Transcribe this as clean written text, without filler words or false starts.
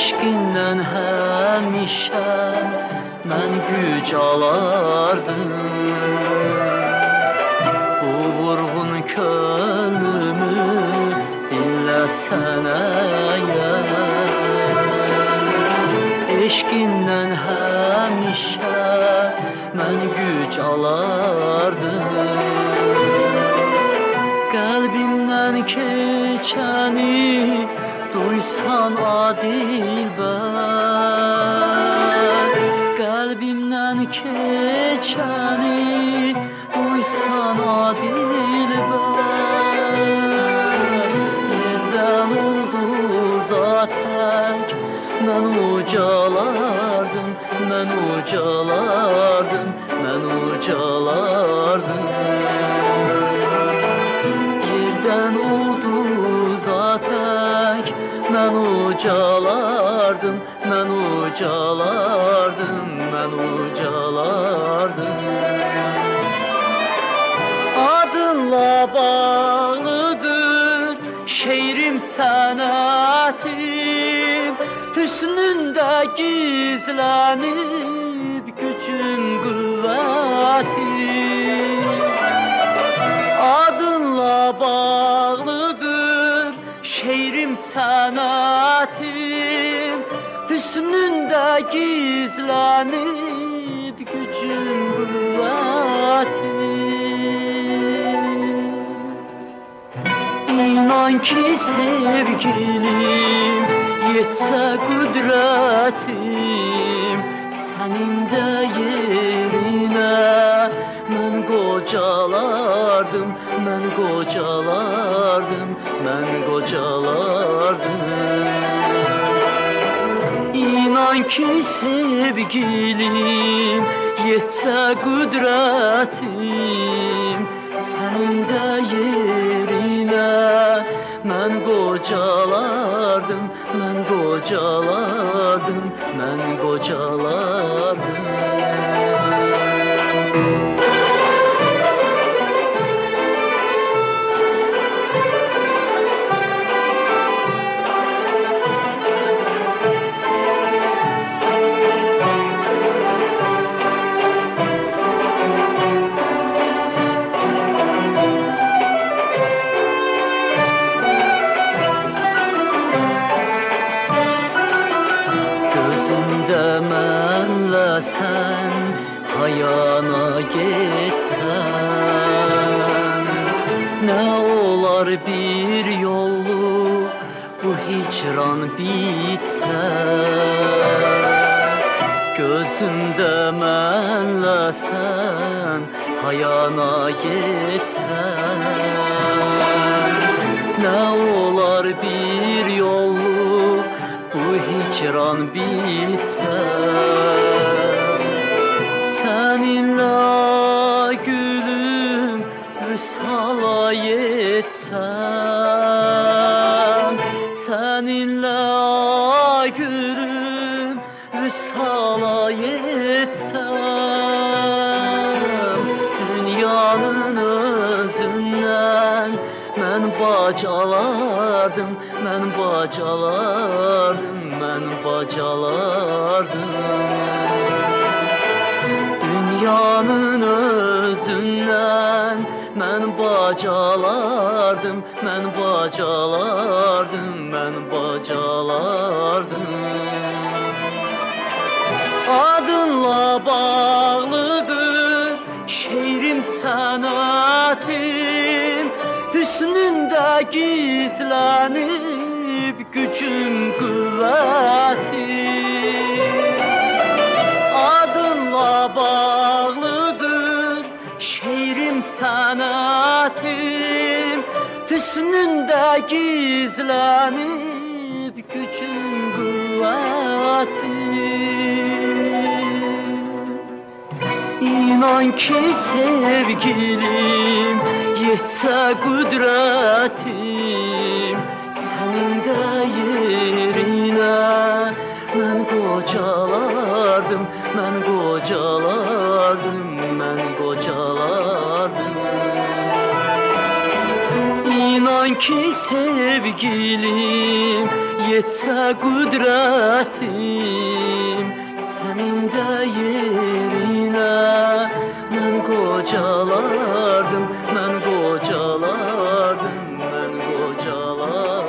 eşqindən həmişə mən güc alardım. Bu vurğun könlümü dinləsənə eşqindən həmişə mən güc alardım. Qəlbimdən keçəni duysan adilbər, qəlbimdən keçəni duysan adilbər, yerdən ulduza tək mən ucalardım, mən ucalardım, mən ucalardım. Yerdən ulduza tək mən ucalardım, mən ucalardım, mən ucalardım. Adınla bağlıdır şeirim, sənətim, hüsnündə gizlənib gücüm, qüvvətim. Adınla bağlıdır şeirim, sənətim, hüsnündə gizlənib gücüm, qüvvətim. İnan ki sevgilim, yetsə qüdrətim, sənin də yerinə mən qocalardım, mən qocalardım, mən qocalardım. İnan ki sevgilim, yetsə qüdrətim, sənin də yerinə mən qocalardım, mən qocalardım, mən qocalardım. Gözümdə mənlə sən hayana getsən, nə olar bir yollu bu hicran bitsə. Gözümdə mənlə sən hayana getsən, nə olar bir yollu bu hicran bitsə. Səninlə gülüm vüsala yetsəm, səninlə gülüm vüsala yetsəm, dünyanın özündən mən bacalardım, mən bacalardım, mən bacalardım. Dünyanın özündən mən bacalardım, mən bacalardım, mən bacalardım. Adınla bağlıdır şeirim, sənətim, hüsnündə gizlənib gücüm, qüvvətim. Adınla bağlıdır şeirim, sənətim, hüsnündə gizlənib gücüm, qüvvətim. İnan ki sevgilim, yetsə qüdrətim, sənin də yerinə mən qocalardım, mən qocalardım, mən qocalardım. İnan ki sevgilim, yetsə qüdrətim sənin də yerinə, mən qocalardım,